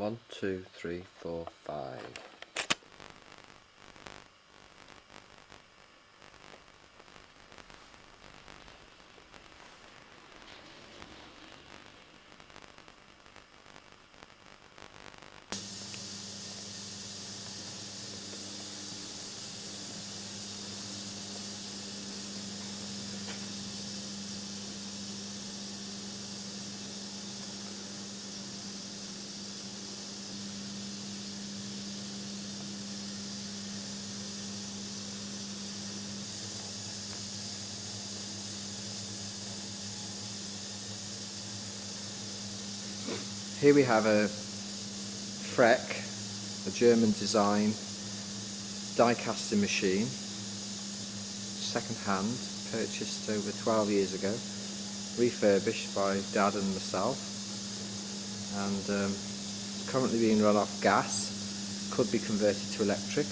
1, 2, 3, 4, 5. Here we have a Freck, a German design die casting machine, second hand, purchased over 12 years ago, refurbished by Dad and myself, and it's currently being run off gas, could be converted to electric,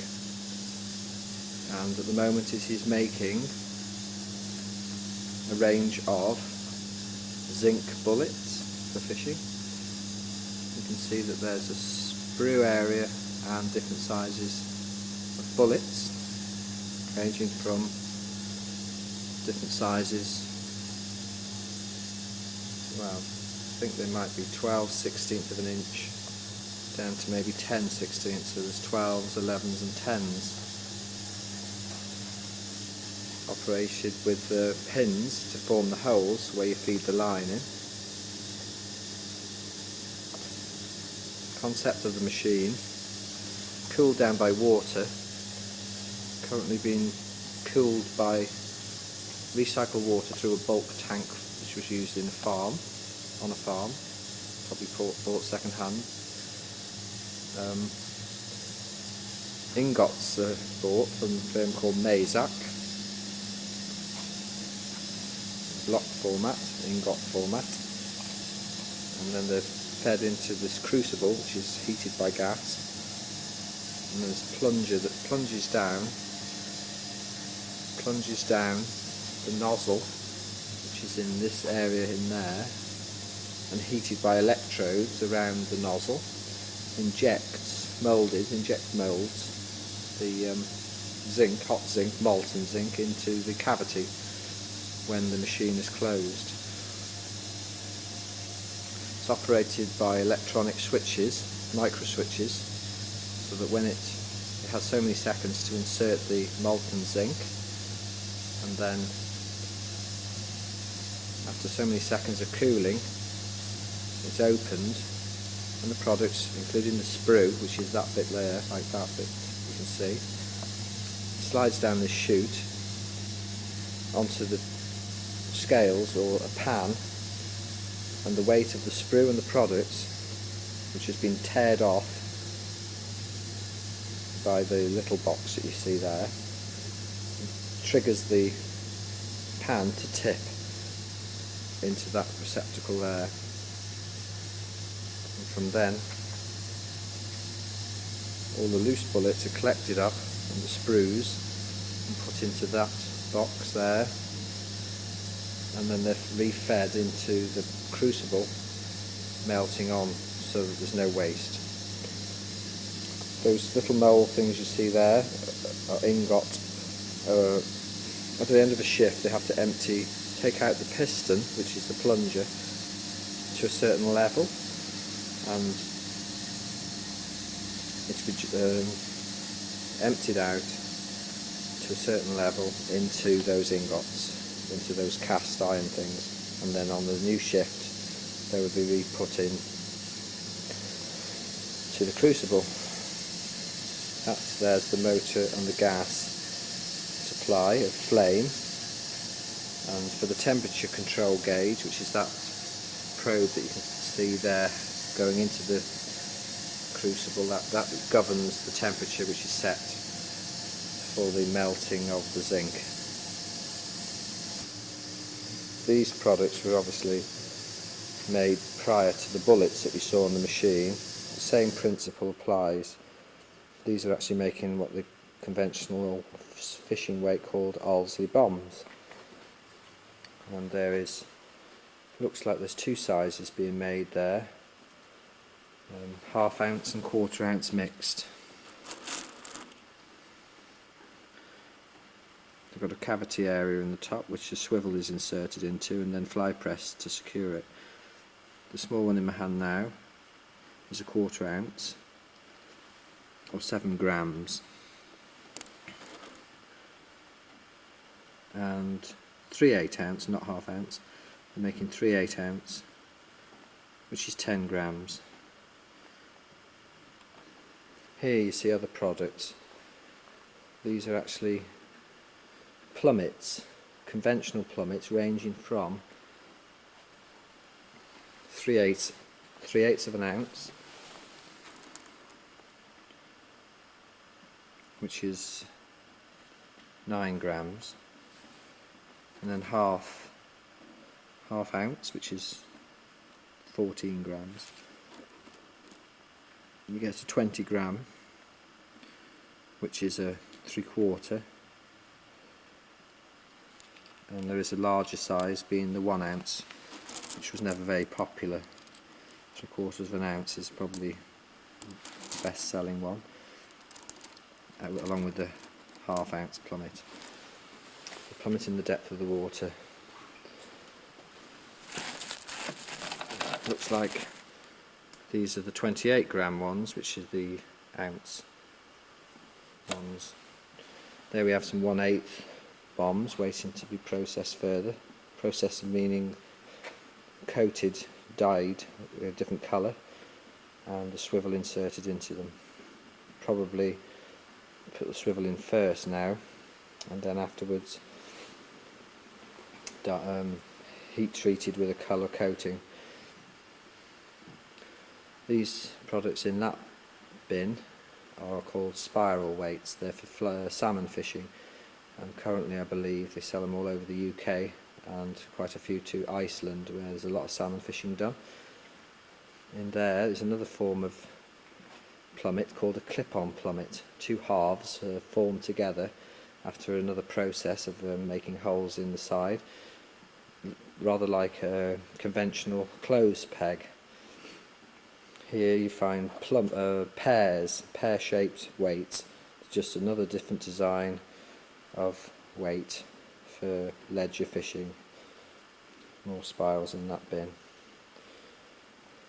and at the moment it is making a range of zinc bullets for fishing. You can see that there's a sprue area and different sizes of bullets, ranging from different sizes, well, I think they might be 12/16 of an inch down to maybe 10/16, so there's 12s, 11s and 10s, operated with pins to form the holes where you feed the line in. Concept of the machine: cooled down by water, currently being cooled by recycled water through a bulk tank which was used on a farm, probably bought second hand. Ingots are bought from a firm called Mazak, block format, ingot format, and then they're fed into this crucible which is heated by gas, and there's a plunger that plunges down the nozzle, which is in this area in there, and heated by electrodes around the nozzle, inject molds the zinc, hot zinc, molten zinc into the cavity when the machine is closed. It's operated by electronic switches, micro switches, so that when it has so many seconds to insert the molten zinc, and then after so many seconds of cooling it's opened, and the products, including the sprue, which is that bit there, like that bit you can see, slides down this chute onto the scales or a pan, and the weight of the sprue and the products, which has been tared off by the little box that you see there, triggers the pan to tip into that receptacle there, and from then all the loose bullets are collected up and the sprues and put into that box there, and then they're re-fed into the crucible, melting on so that there's no waste. Those little mould things you see there are ingot. At the end of a shift they have to take out the piston, which is the plunger, to a certain level, and it's emptied out to a certain level into those ingots, into those cast iron things, and then on the new shift they would be re-put in to the crucible. There's the motor and the gas supply of flame, and for the temperature control gauge, which is that probe that you can see there going into the crucible, that governs the temperature which is set for the melting of the zinc. These products were obviously made prior to the bullets that we saw on the machine. The same principle applies. These are actually making what the conventional fishing weight called Owlsley bombs. And looks like there's two sizes being made there. 1/2 ounce and 1/4 ounce mixed. They've got a cavity area in the top which the swivel is inserted into, and then fly pressed to secure it. The small one in my hand now is a 1/4 ounce or 7 grams, and 3/8 ounce, not 1/2 ounce. I'm making 3/8 ounce, which is 10 grams. Here you see other products. These are actually plummets, conventional plummets, ranging from 3/8 of an ounce, which is 9 grams, and then half ounce, which is 14 grams. You get a 20 gram, which is a 3/4, and there is a larger size being the 1 ounce, which was never very popular. 3/4 of an ounce is probably the best selling one, along with the 1/2 ounce plummet. The plummet in the depth of the water. Looks like these are the 28 gram ones, which is the ounce ones. There we have some 1/8 bombs waiting to be processed further. Processed meaning coated, dyed a different colour, and the swivel inserted into them. Probably put the swivel in first now, and then afterwards heat treated with a colour coating. These products in that bin are called spiral weights. They're for salmon fishing, and currently I believe they sell them all over the UK and quite a few to Iceland, where there's a lot of salmon fishing done. In there's another form of plummet called a clip-on plummet. 2 halves are formed together after another process of making holes in the side, rather like a conventional clothes peg. Here you find pear-shaped weights, just another different design of weight for ledger fishing. More spirals in that bin.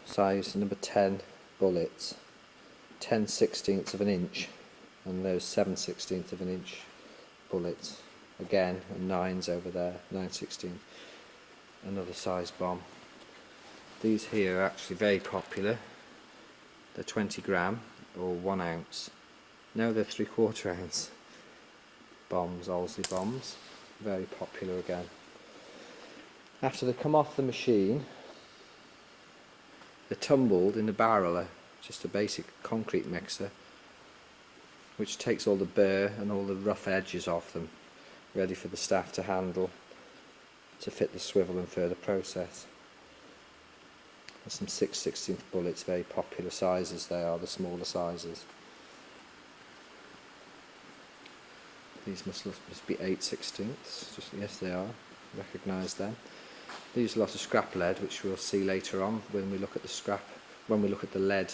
Size number 10 bullets, 10/16 of an inch, and those 7/16 of an inch bullets. Again, and 9s over there, 9/16. Another size bomb. These here are actually very popular. They're 20 gram or 1 ounce. Now they're 3/4 ounce bombs, Owlsley bombs. Very popular again. After they come off the machine, they're tumbled in a barreler, just a basic concrete mixer, which takes all the burr and all the rough edges off them, ready for the staff to handle to fit the swivel and further process. There's some 6/16 bullets, very popular sizes they are, the smaller sizes. These must be 8/16, just yes they are, recognise them. They use a lot of scrap lead, which we'll see later on when we look at the lead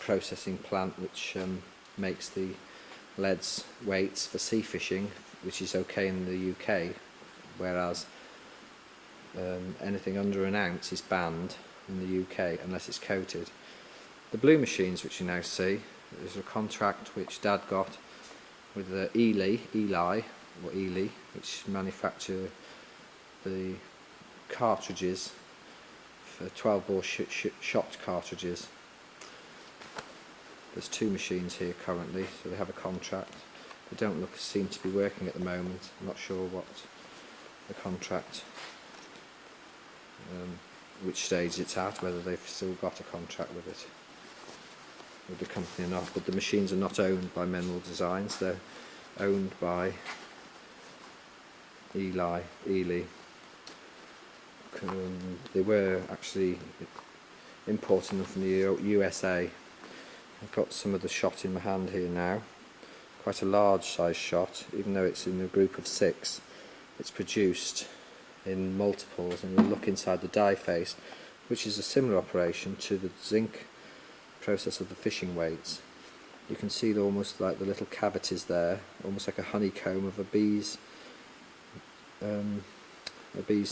processing plant, which makes the lead's weights for sea fishing, which is okay in the UK, whereas anything under an ounce is banned in the UK unless it's coated. The blue machines which you now see, there's a contract which Dad got with Eli, which manufacture the cartridges for 12-bore shot cartridges. There's 2 machines here currently, so they have a contract. They don't seem to be working at the moment. I'm not sure what the contract, which stage it's at, whether they've still got a contract with it, with the company or not. But the machines are not owned by Menwal Designs, they're owned by Eli. They were actually importing them from the USA. I've got some of the shot in my hand here now. Quite a large size shot, even though it's in a group of 6. It's produced in multiples, and you look inside the die face, which is a similar operation to the zinc process of the fishing weights. You can see almost like the little cavities there, almost like a honeycomb of a bee's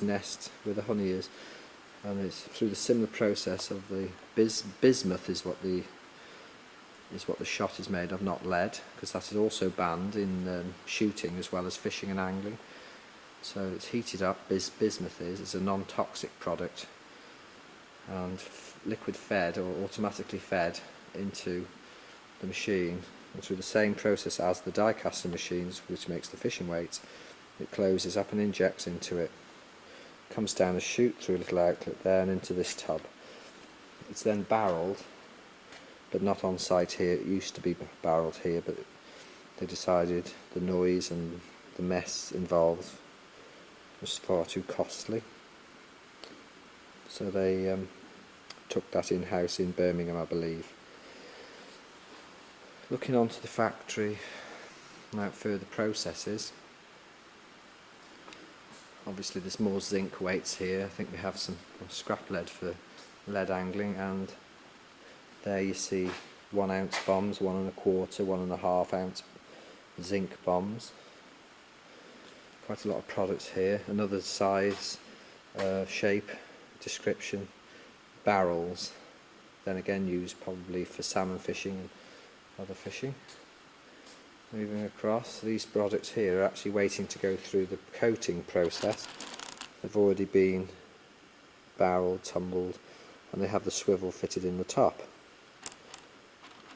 nest where the honey is, and it's through the similar process of the bismuth is what the shot is made of, not lead, because that is also banned in shooting as well as fishing and angling. So it's heated up. Bismuth is a non-toxic product, and liquid fed or automatically fed into the machine, and through the same process as the die casting machines, which makes the fishing weights. It closes up and injects into it, comes down a chute through a little outlet there and into this tub. It's then barrelled, but not on site here. It used to be barrelled here, but they decided the noise and the mess involved was far too costly, so they took that in-house in Birmingham, I believe. Looking onto the factory now, further processes. Obviously there's more zinc weights here. I think we have some scrap lead for lead angling, and there you see 1 ounce bombs, 1 1/4, 1 1/2 ounce zinc bombs. Quite a lot of products here. Another size, shape, description, barrels, then again used probably for salmon fishing and other fishing. Moving across, these products here are actually waiting to go through the coating process. They've already been barreled, tumbled, and they have the swivel fitted in the top.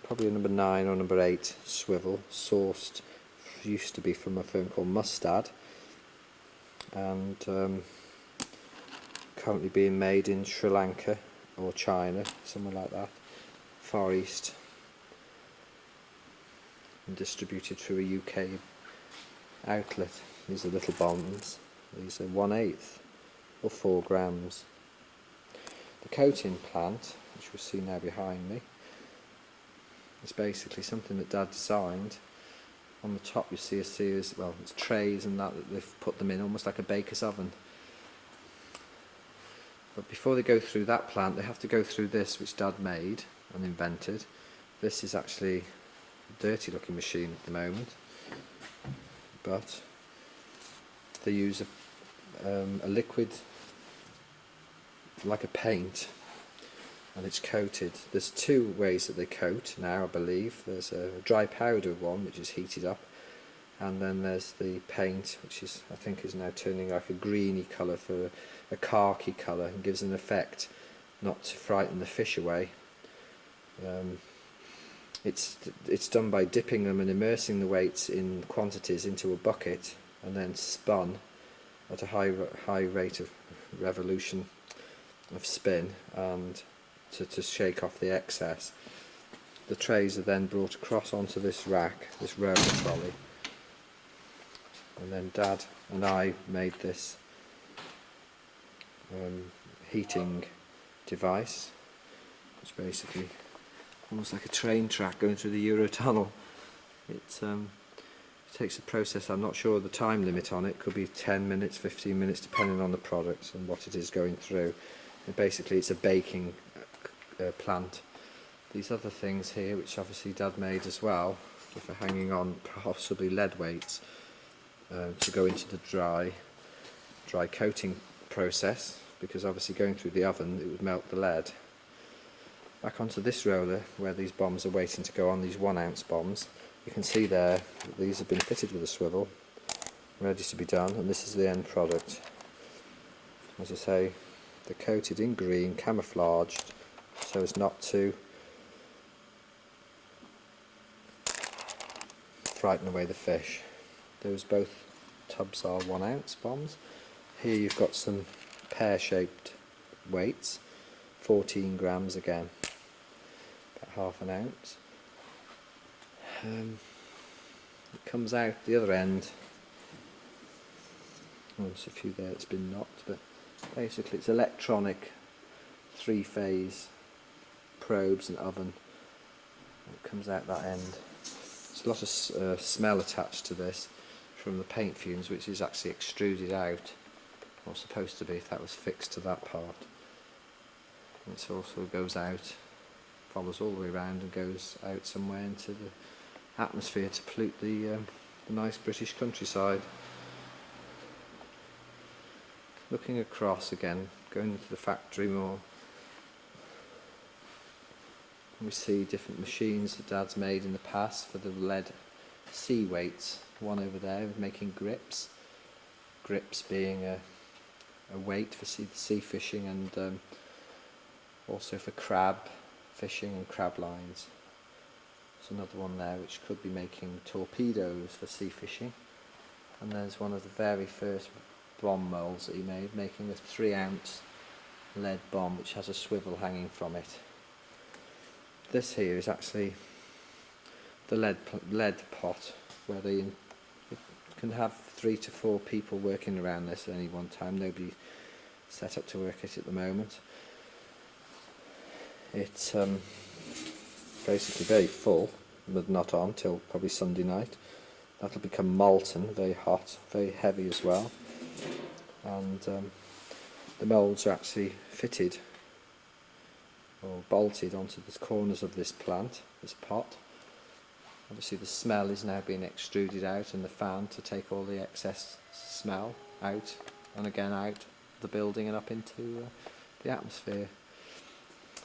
Probably a number 9 or number 8 swivel, sourced, used to be from a firm called Mustad, and currently being made in Sri Lanka or China, somewhere like that, Far East, and distributed through a UK outlet. These are little bombs. These are 1/8 or 4 grams. The coating plant, which we see now behind me, is basically something that Dad designed. On the top you see a series, well, it's trays and that they've put them in, almost like a baker's oven. But before they go through that plant, they have to go through this, which Dad made and invented. This is actually a dirty looking machine at the moment, but they use a liquid like a paint, and it's coated. There's 2 ways that they coat now, I believe. There's a dry powder one, which is heated up, and then there's the paint, which is, I think, is now turning like a greeny colour for a khaki colour, and gives an effect not to frighten the fish away. It's done by dipping them and immersing the weights in quantities into a bucket, and then spun at a high rate of revolution of spin, and to shake off the excess. The trays are then brought across onto this rack, this roller trolley, and then Dad and I made this heating device. It's basically almost like a train track going through the Eurotunnel. It takes a process. I'm not sure of the time limit on it. Could be 10 minutes, 15 minutes, depending on the product and what it is going through. And basically it's a baking plant. These other things here, which obviously Dad made as well, for hanging on possibly lead weights, to go into the dry coating process, because obviously going through the oven it would melt the lead. Back onto this roller where these bombs are waiting to go on, these 1 ounce bombs. You can see there that these have been fitted with a swivel, ready to be done, and this is the end product. As I say, they're coated in green, camouflaged, so as not to frighten away the fish. Those both tubs are 1 ounce bombs. Here you've got some pear-shaped weights, 14 grams again, about half an ounce. It comes out the other end. Oh, there's a few there that's been knocked, but basically it's electronic 3-phase probes and oven. It comes out that end. There's a lot of smell attached to this from the paint fumes, which is actually extruded out, or supposed to be if that was fixed to that part. It also goes out, follows all the way around and goes out somewhere into the atmosphere to pollute the nice British countryside. Looking across again, going into the factory more, we see different machines that Dad's made in the past for the lead sea weights. One over there making grips. Grips being a weight for sea fishing, and also for crab fishing and crab lines. There's another one there which could be making torpedoes for sea fishing. And there's one of the very first bomb moulds that he made, making a 3-ounce lead bomb which has a swivel hanging from it. This here is actually the lead pot, where they can have 3 to 4 people working around this at any one time. Nobody set up to work it at the moment. It's basically very full, but not on till probably Sunday night. That'll become molten, very hot, very heavy as well. And the moulds are actually fitted or bolted onto the corners of this plant, this pot. Obviously the smell is now being extruded out, and the fan to take all the excess smell out and again out the building and up into the atmosphere.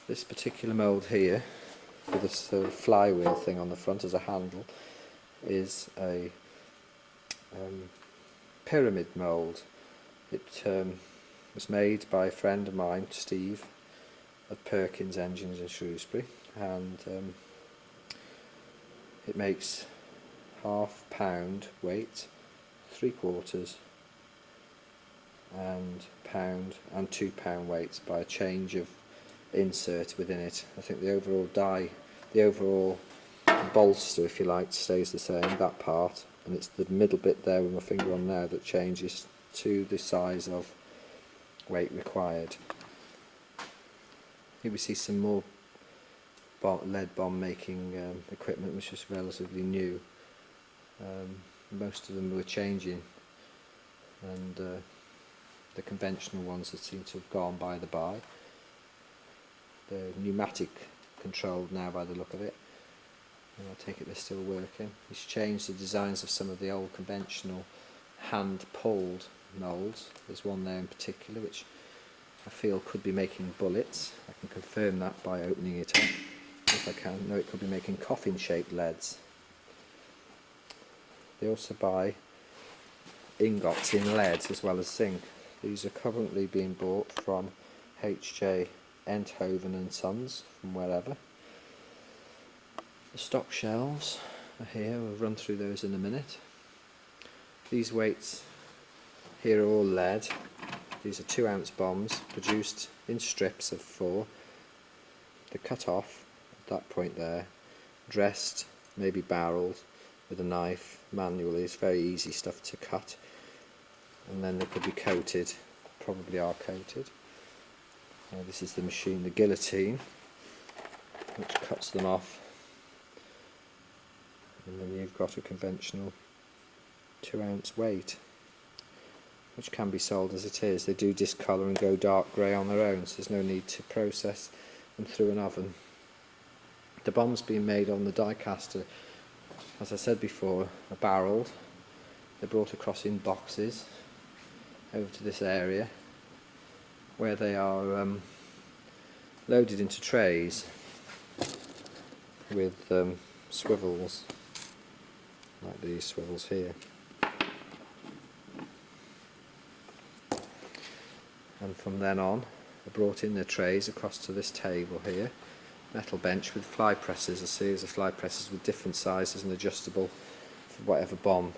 This particular mould here, with this flywheel thing on the front as a handle, is a pyramid mould. It was made by a friend of mine, Steve, of Perkins Engines in Shrewsbury, and it makes £1/2 pound weight, 3/4 and £1 and £2 weights by a change of insert within it. I think the overall bolster, if you like, stays the same, that part, and it's the middle bit there with my finger on now that changes to the size of weight required. Here we see some more lead bomb making equipment which is relatively new. Most of them were changing, and the conventional ones that seem to have gone by the by. They're pneumatic controlled now by the look of it, and I take it they're still working. He's changed the designs of some of the old conventional hand pulled moulds. There's one there in particular which I feel could be making bullets. I can confirm that by opening it up if I can. No, it could be making coffin shaped leads. They also buy ingots in lead as well as zinc. These are currently being bought from H.J. Enthoven and Sons, from wherever. The stock shelves are here, we'll run through those in a minute. These weights here are all lead. These are 2-ounce bombs produced in strips of 4. They're cut off at that point there, dressed, maybe barreled with a knife manually. It's very easy stuff to cut, and then they could be coated, probably are coated. This is the machine, the guillotine, which cuts them off, and then you've got a conventional 2-ounce weight, which can be sold as it is. They do discolour and go dark grey on their own, so there's no need to process them through an oven. The bombs being made on the die caster, as I said before, are barrelled. They're brought across in boxes over to this area, where they are loaded into trays with swivels, like these swivels here. And from then on, they're brought in their trays across to this table here, metal bench with fly presses, a series of fly presses with different sizes and adjustable for whatever bomb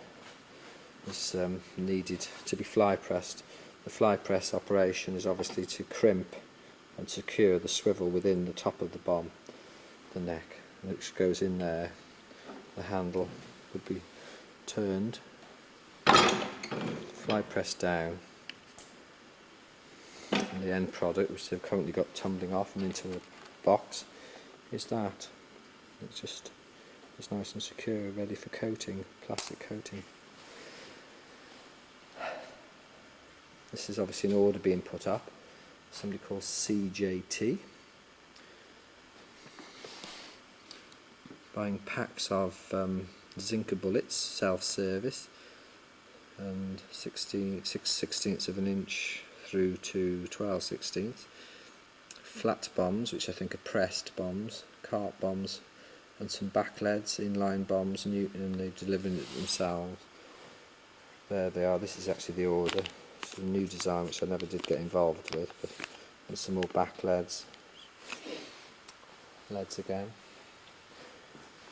is needed to be fly pressed. The fly press operation is obviously to crimp and secure the swivel within the top of the bomb, the neck, which goes in there. The handle would be turned, fly pressed down, and the end product, which they've currently got tumbling off and into a box, is that. It's nice and secure, ready for coating, plastic coating. This is obviously an order being put up. Somebody called CJT. buying packs of zinc bullets, self-service, and 6/16 of an inch through to 12/16. Flat bombs, which I think are pressed bombs, cart bombs, and some back leads, inline bombs, and they're delivering it themselves. There they are. This is actually the order. It's a new design which I never did get involved with, but and some more back leads again.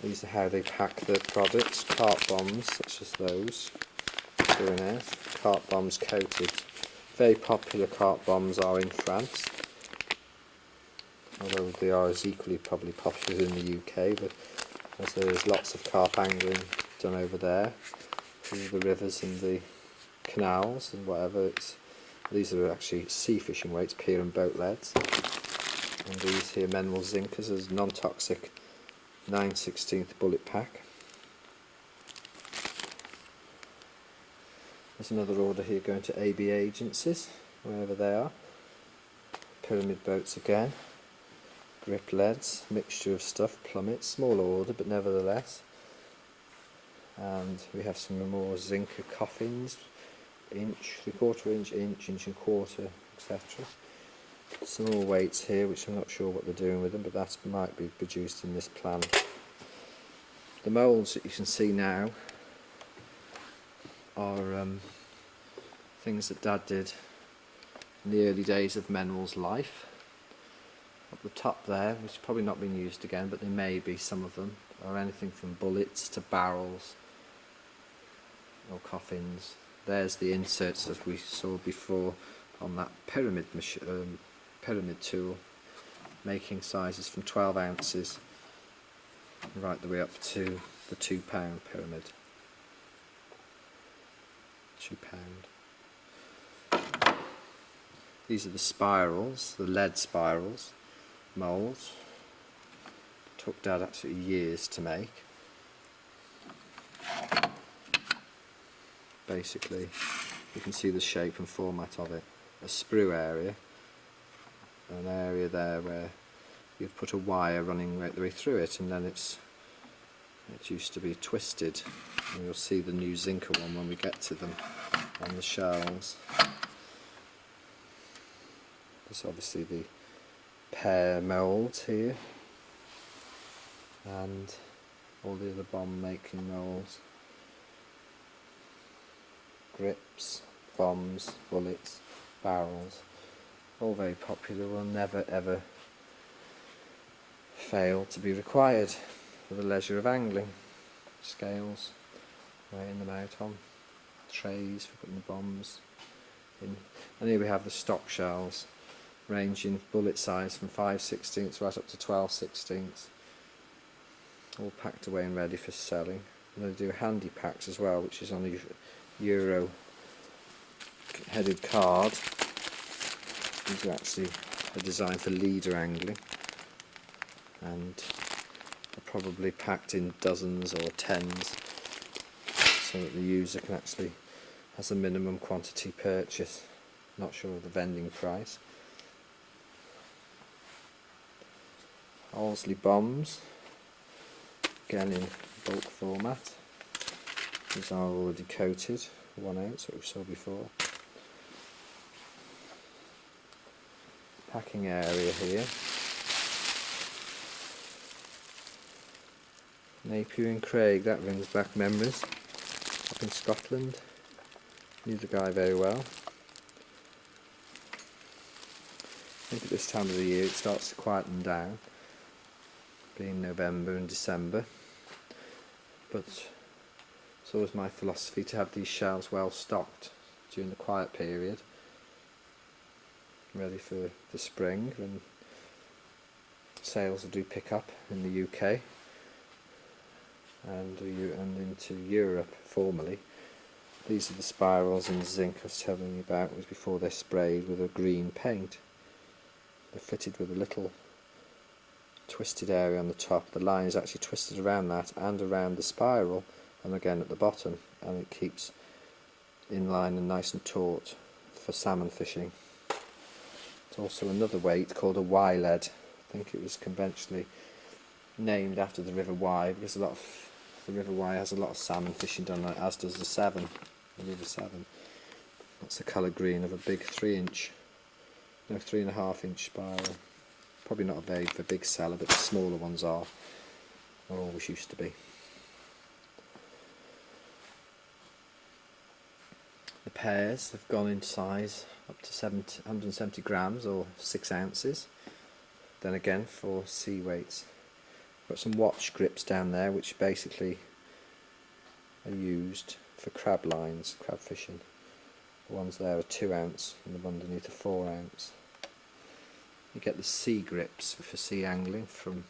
These are how they pack the products. Cart bombs such as those going out. Cart bombs coated. Very popular cart bombs are in France, although they are as equally probably popular in the UK, but as there is lots of carp angling done over there through the rivers and the canals and whatever. These are actually sea fishing weights, pier and boat leads. And these here Menwal Zinkers as non-toxic 9/16 bullet pack. There's another order here going to AB agencies, wherever they are. Pyramid boats again. Grip leads, mixture of stuff, plummets, small order but nevertheless. And we have some more zinker coffins, inch, 3/4 inch, inch and quarter, etc. Some more weights here which I'm not sure what they're doing with them, but that might be produced in this plan. The moulds that you can see now are things that Dad did in the early days of Menwal's life. Up the top there, which has probably not been used again, but there may be some of them, are anything from bullets to barrels or coffins. There's the inserts that we saw before on that pyramid tool, making sizes from 12 ounces right the way up to the £2 pyramid. £2. These are the spirals, the lead spirals, moulds. Took Dad absolutely years to make. Basically, you can see the shape and format of it. A sprue area, an area there where you've put a wire running right the way through it, and then it used to be twisted. And you'll see the new zinker one when we get to them on the shelves. There's obviously the pear moulds here, and all the other bomb making moulds. Grips, bombs, bullets, barrels, all very popular, will never ever fail to be required for the leisure of angling. Scales, weighing them out on, trays for putting the bombs in. And here we have the stock shells, ranging bullet size from 5/16 right up to 12/16, all packed away and ready for selling. And they do handy packs as well, which is on a Euro headed card. These are actually designed for leader angling, and are probably packed in dozens or tens, so that the user can actually has a minimum quantity purchase. Not sure of the vending price. Owlsley bombs, again in bulk format. These are already coated, 1 ounce, what we saw before. Packing area here. Napier and Craig, that brings back memories. Up in Scotland, knew the guy very well. I think at this time of the year it starts to quieten down, being November and December, but it's always my philosophy to have these shelves well stocked during the quiet period, ready for the spring when sales do pick up in the UK and into Europe formally. These are the spirals and zinc I was telling you about, was before they're sprayed with a green paint. They're fitted with a little twisted area on the top. The line is actually twisted around that and around the spiral, and again at the bottom, and it keeps in line and nice and taut for salmon fishing. It's also another weight called a Y lead. I think it was conventionally named after the River Wye because the River Wye has a lot of salmon fishing done on it, as does the Severn, the River Severn. That's the colour green of a big 3.5 inch spiral. Probably not a very big seller, but the smaller ones are, or always used to be. The pairs have gone in size up to 170 grams or 6 ounces. Then again for sea weights. Got some watch grips down there which basically are used for crab lines, crab fishing. The ones there are 2 ounce and the one underneath are 4 ounce. You get the sea grips for sea angling from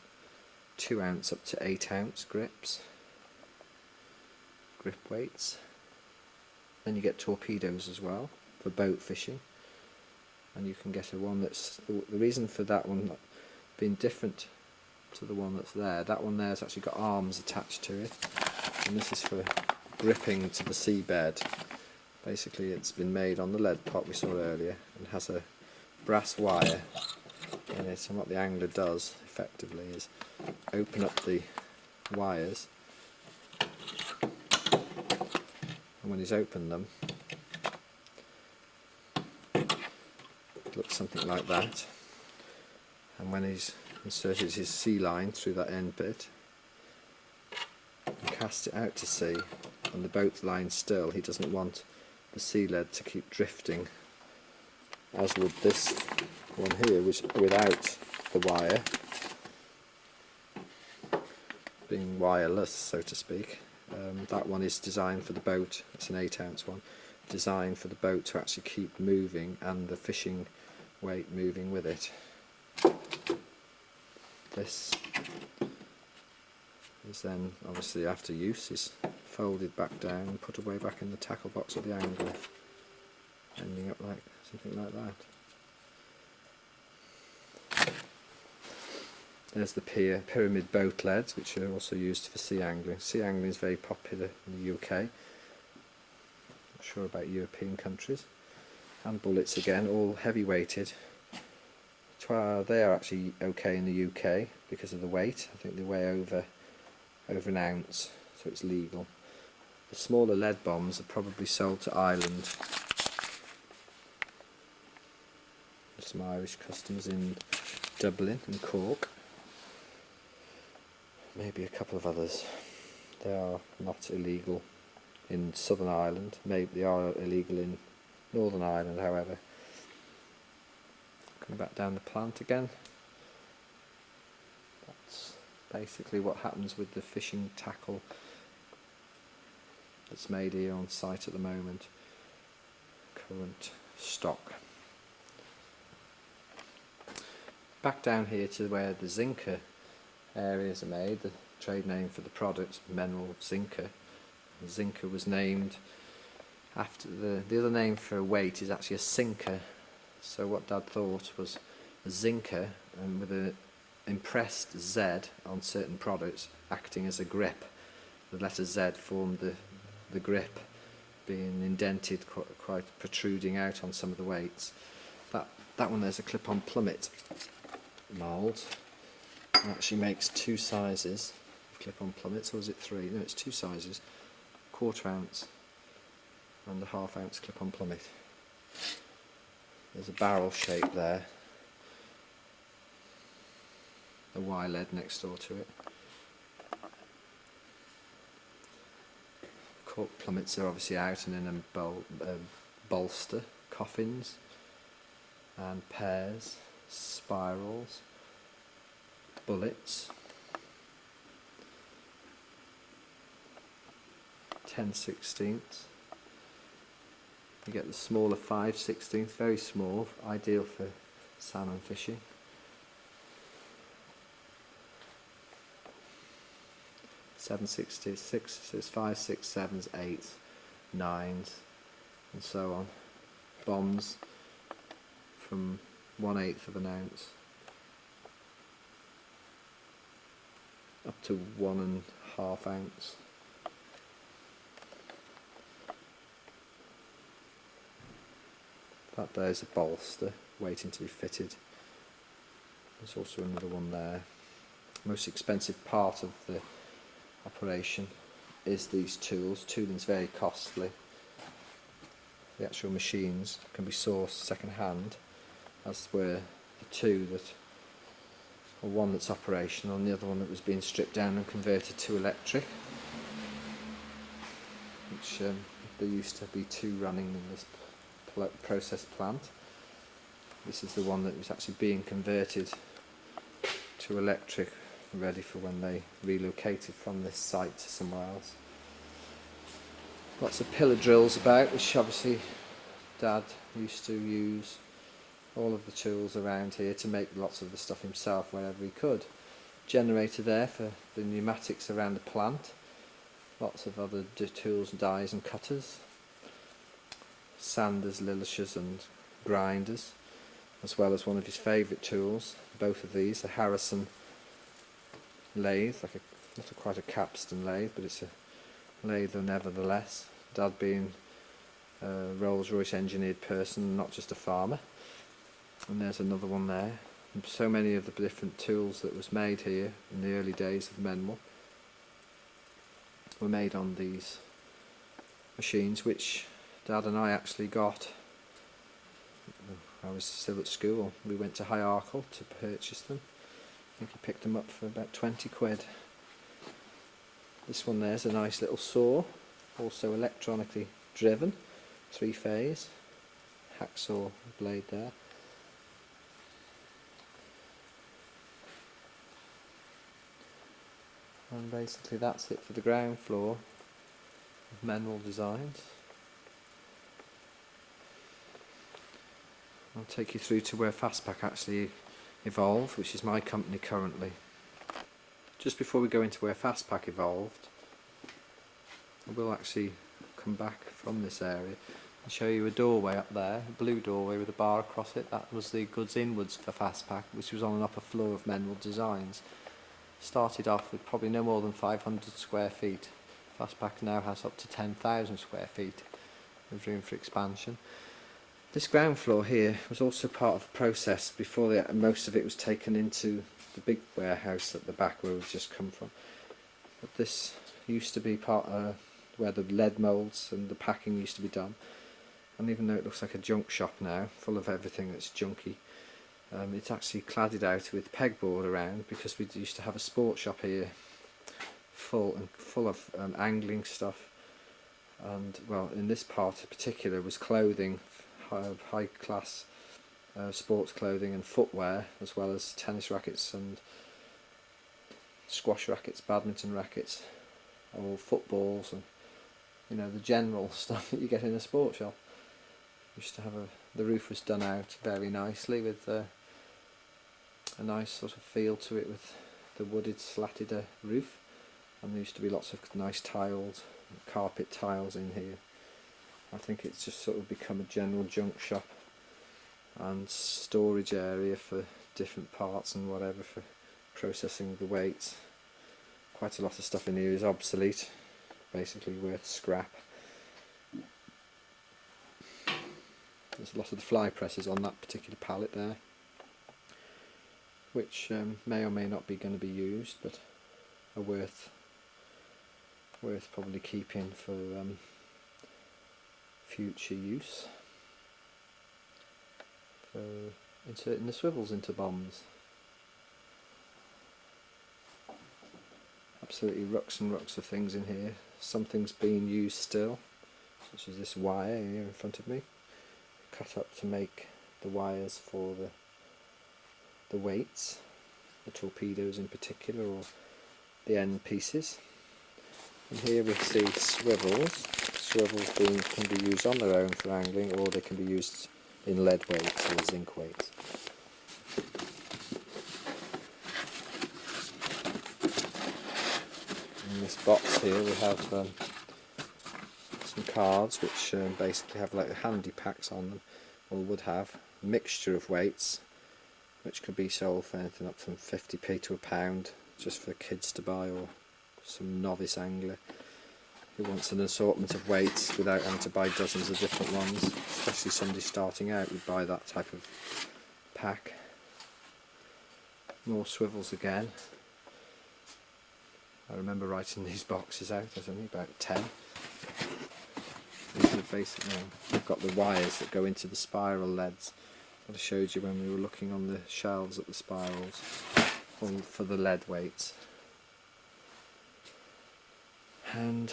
2 ounce up to 8 ounce grips, grip weights. Then you get torpedoes as well for boat fishing, and you can get a one that's, the reason for that one being different to the one that's there, that one there has actually got arms attached to it, and this is for gripping to the seabed. Basically it's been made on the lead pot we saw earlier and has a brass wire in it, and what the angler does effectively is open up the wires, and when he's opened them it looks something like that, and when he's inserted his sea line through that end bit and cast it out to sea and the boat's lying still, he doesn't want the sea lead to keep drifting, as would this one here, which without the wire, being wireless so to speak. That one is designed for the boat, it's an 8 ounce one, designed for the boat to actually keep moving and the fishing weight moving with it. This is then obviously after use is folded back down and put away back in the tackle box of the angler, ending up like something like that. There's the pyramid boat leads, which are also used for sea angling. Sea angling is very popular in the UK. Not sure about European countries. And bullets again, all heavy weighted. They are actually okay in the UK because of the weight. I think they weigh over an ounce, so it's legal. The smaller lead bombs are probably sold to Ireland. There's some Irish customers in Dublin and Cork. Maybe a couple of others. They are not illegal in Southern Ireland. Maybe they are illegal in Northern Ireland, however. Coming back down the plant again. That's basically what happens with the fishing tackle that's made here on site at the moment. Current stock. Back down here to where the zinker areas are made, the trade name for the product, Menwal Zinker. Zinker was named after the other name for a weight is actually a sinker. So what Dad thought was a zinker, and with an impressed Z on certain products acting as a grip. The letter Z formed the grip, being indented, quite protruding out on some of the weights. That one there's a clip-on plummet mould. It actually makes 2 sizes, clip-on plummets, or is it 3? No, it's 2 sizes, 1/4 ounce and a 1/2 ounce clip-on plummet. There's a barrel shape there, a Y lead next door to it. Cork plummets are obviously out and in a bolster, coffins and pairs, spirals, bullets, 10/16. You get the smaller 5/16, very small, ideal for salmon fishing. .766, so it's 5, 6, 7s, 8s, 9s, and so on. Bombs from 1/8 of an ounce up to 1.5 ounce. That there's a bolster waiting to be fitted. There's also another one there. most expensive part of the operation is these tools. Tooling's very costly. The actual machines can be sourced second hand, as were the two that, or one that's operational and the other one that was being stripped down and converted to electric, which there used to be two running in this process plant. This is the one that was actually being converted to electric, ready for when they relocated from this site to somewhere else. Lots of pillar drills about, which obviously Dad used to use all of the tools around here to make lots of the stuff himself wherever he could. Generator there for the pneumatics around the plant. Lots of other tools, dies and cutters. Sanders, lilishers and grinders, as well as one of his favourite tools. Both of these, a Harrison lathe, like not quite a capstan lathe, but it's a lathe nevertheless. Dad being a Rolls-Royce engineered person, not just a farmer. And there's another one there. And so many of the different tools that was made here in the early days of Menwal were made on these machines, which Dad and I actually got. I was still at school. We went to High Arkle to purchase them. I think he picked them up for about 20 quid. This one there's a nice little saw, also electronically driven, 3-phase, hacksaw blade there. And basically that's it for the ground floor of Menwal Designs. I'll take you through to where Fastpack actually evolved, which is my company currently. Just before we go into where Fastpack evolved, I will actually come back from this area and show you a doorway up there, a blue doorway with a bar across it. That was the goods inwards for Fastpack, which was on an upper floor of Menwal Designs. Started off with probably no more than 500 square feet. Fastpack now has up to 10,000 square feet with room for expansion. This ground floor here was also part of a process before most of it was taken into the big warehouse at the back where we've just come from. But this used to be part of where the lead moulds and the packing used to be done. And even though it looks like a junk shop now, full of everything that's junky, it's actually cladded out with pegboard around, because we used to have a sports shop here full of angling stuff, and well, in this part in particular was clothing, high class sports clothing and footwear, as well as tennis rackets and squash rackets, badminton rackets, or footballs, and you know, the general stuff that you get in a sports shop. Used to have the roof was done out very nicely with a nice sort of feel to it, with the wooded slatted roof, and there used to be lots of nice tiles, carpet tiles in here. I think it's just sort of become a general junk shop and storage area for different parts and whatever, for processing the weights. Quite a lot of stuff in here is obsolete, basically worth scrap. There's a lot of the fly presses on that particular pallet there, which may or may not be going to be used, but are worth probably keeping for future use, for inserting the swivels into bombs. Absolutely rucks and rucks of things in here. Something's being used still, such as this wire here in front of me, cut up to make the wires for the weights, the torpedoes in particular, or the end pieces. And here we see swivels. Swivels can be used on their own for angling, or they can be used in lead weights or zinc weights. In this box here we have some cards which basically have like handy packs on them, or would have a mixture of weights, which could be sold for anything up from 50p to £1, just for kids to buy, or some novice angler who wants an assortment of weights without having to buy dozens of different ones. Especially somebody starting out would buy that type of pack. More swivels again. I remember writing these boxes out. There's only about 10. These are the basic one. We've got the wires that go into the spiral leads that I showed you when we were looking on the shelves at the spirals, all for the lead weights. And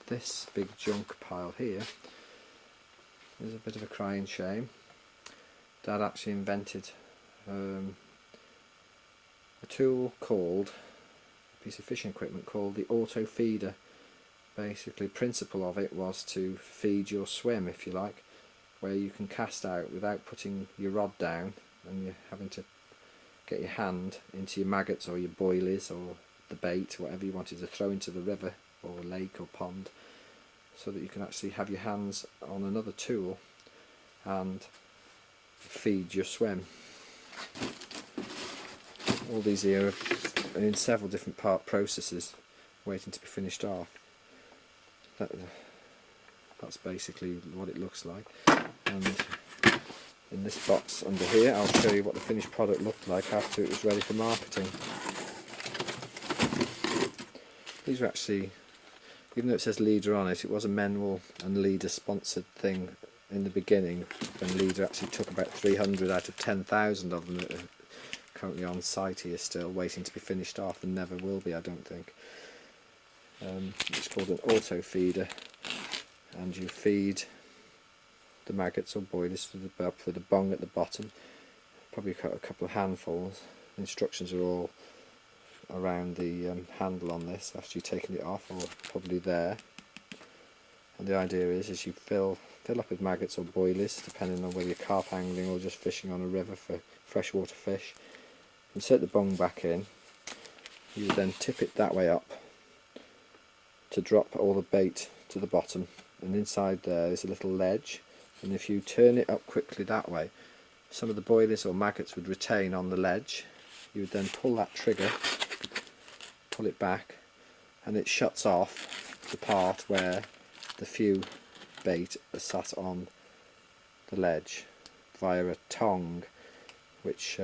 this big junk pile here is a bit of a crying shame. Dad actually invented a tool called, a piece of fishing equipment called the auto feeder. Basically, the principle of it was to feed your swim, if you like, where you can cast out without putting your rod down and you're having to get your hand into your maggots or your boilies or the bait, whatever you wanted to throw into the river or lake or pond, so that you can actually have your hands on another tool and feed your swim. All these here are in several different part processes waiting to be finished off. That's basically what it looks like. And in this box under here I'll show you what the finished product looked like after it was ready for marketing. These were actually, even though it says Leader on it, it was a Menwal and Leader sponsored thing in the beginning, when Leader actually took about 300 out of 10,000 of them that are currently on site here still, waiting to be finished off, and never will be, I don't think. It's called an auto feeder, and you feed the maggots or boilies for the bung at the bottom, probably a couple of handfuls. The instructions are all around the handle on this after you've taken it off, or probably there. And the idea is you fill up with maggots or boilies, depending on whether you're carp angling or just fishing on a river for freshwater fish. Insert the bung back in. You would then tip it that way up to drop all the bait to the bottom, and inside there is a little ledge, and if you turn it up quickly that way, some of the boilies or maggots would retain on the ledge. You would then pull that trigger, pull it back, and it shuts off the part where the few bait are sat on the ledge via a tongue which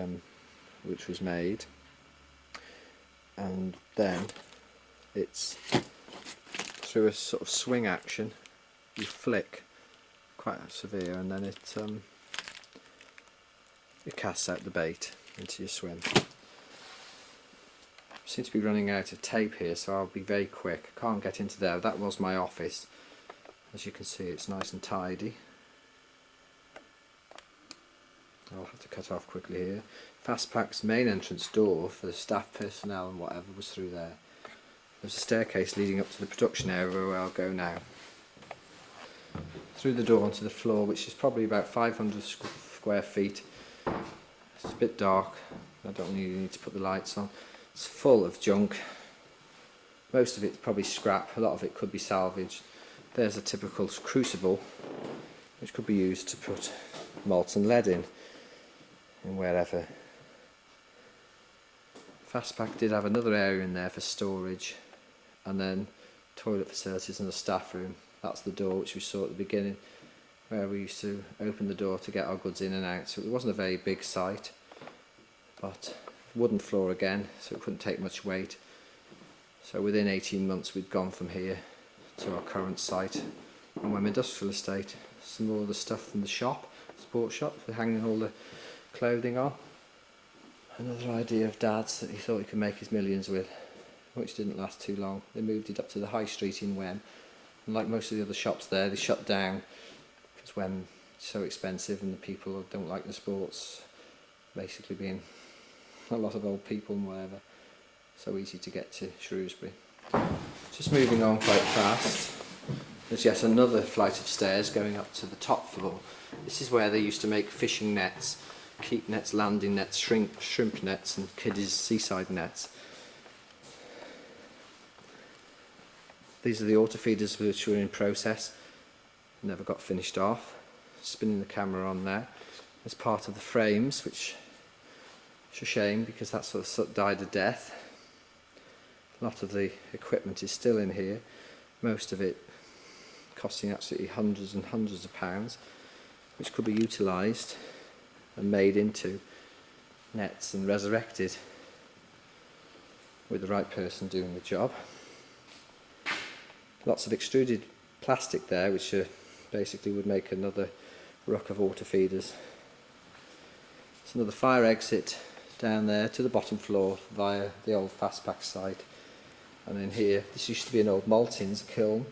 was made, and then it's through a sort of swing action you flick quite severe, and then it casts out the bait into your swim. I seem to be running out of tape here, so I'll be very quick. I can't get into there. That was my office. As you can see, it's nice and tidy. I'll have to cut off quickly here. Fastpack's main entrance door for the staff personnel and whatever was through there. There's a staircase leading up to the production area where I'll go now. Through the door onto the floor, which is probably about 500 square feet. It's a bit dark. I don't really need to put the lights on. It's full of junk. Most of it's probably scrap. A lot of it could be salvaged. There's a typical crucible which could be used to put molten lead in wherever. Fastpack did have another area in there for storage, and then toilet facilities and a staff room. That's the door which we saw at the beginning, where we used to open the door to get our goods in and out. So it wasn't a very big site, but wooden floor again, so it couldn't take much weight. So within 18 months we'd gone from here to our current site on Wem Industrial Estate. Some more of the stuff from the shop, sports shop, for hanging all the clothing on. Another idea of Dad's that he thought he could make his millions with, which didn't last too long. They moved it up to the high street in Wem, and like most of the other shops there, they shut down because Wem is so expensive and the people don't like the sports, basically being a lot of old people and whatever. So easy to get to Shrewsbury. Just moving on quite fast. There's yet another flight of stairs going up to the top floor. This is where they used to make fishing nets, keep nets, landing nets, shrimp nets and kiddies seaside nets. These are the auto feeders which were in process, never got finished off. Spinning the camera on there as part of the frames, which is a shame because that sort of died a death. A lot of the equipment is still in here, most of it costing absolutely hundreds and hundreds of pounds, which could be utilised and made into nets and resurrected. with the right person doing the job. Lots of extruded plastic there, which basically would make another ruck of water feeders. There's another fire exit down there to the bottom floor via the old Fastpack site. And then here, this used to be an old maltings kiln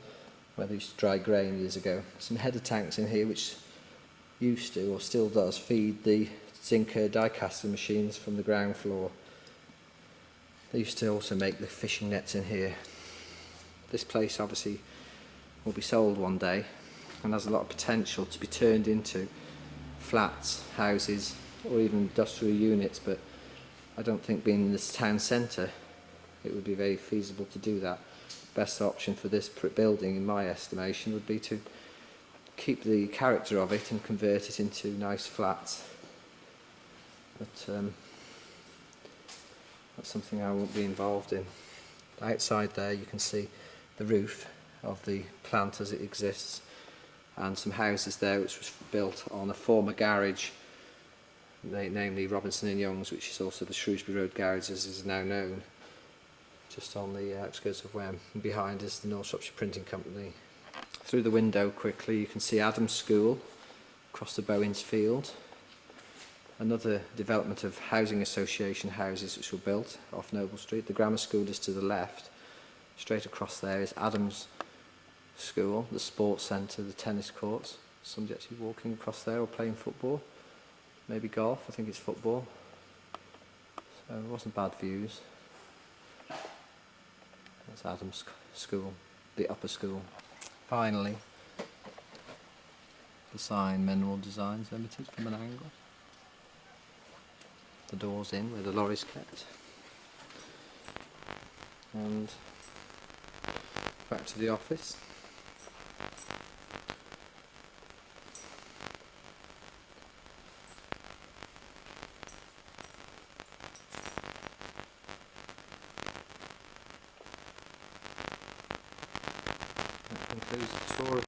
where they used to dry grain years ago. Some header tanks in here which used to, or still does, feed the zinc die casting machines from the ground floor. They used to also make the fishing nets in here. This place obviously will be sold one day and has a lot of potential to be turned into flats, houses, or even industrial units, but I don't think, being in this town centre, it would be very feasible to do that. Best option for this building, in my estimation, would be to keep the character of it and convert it into nice flats. But that's something I won't be involved in. Outside there you can see the roof of the plant as it exists, and some houses there which was built on a former garage, namely Robinson and Young's, which is also the Shrewsbury Road Garage as is now known, just on the outskirts of Wem. And behind is the North Shropshire Printing Company. Through the window quickly you can see Adams School across the Bowens Field, another development of housing association houses which were built off Noble Street. The grammar school is to the left. Straight across there is Adams School, the sports centre, the tennis courts. Somebody actually walking across there or playing football, maybe golf, I think it's football. So it wasn't bad views. That's Adams School, the upper school. Finally, the sign Menwal Designs Limited from an angle. The doors in where the lorry's kept. And back to the office. That concludes the tour.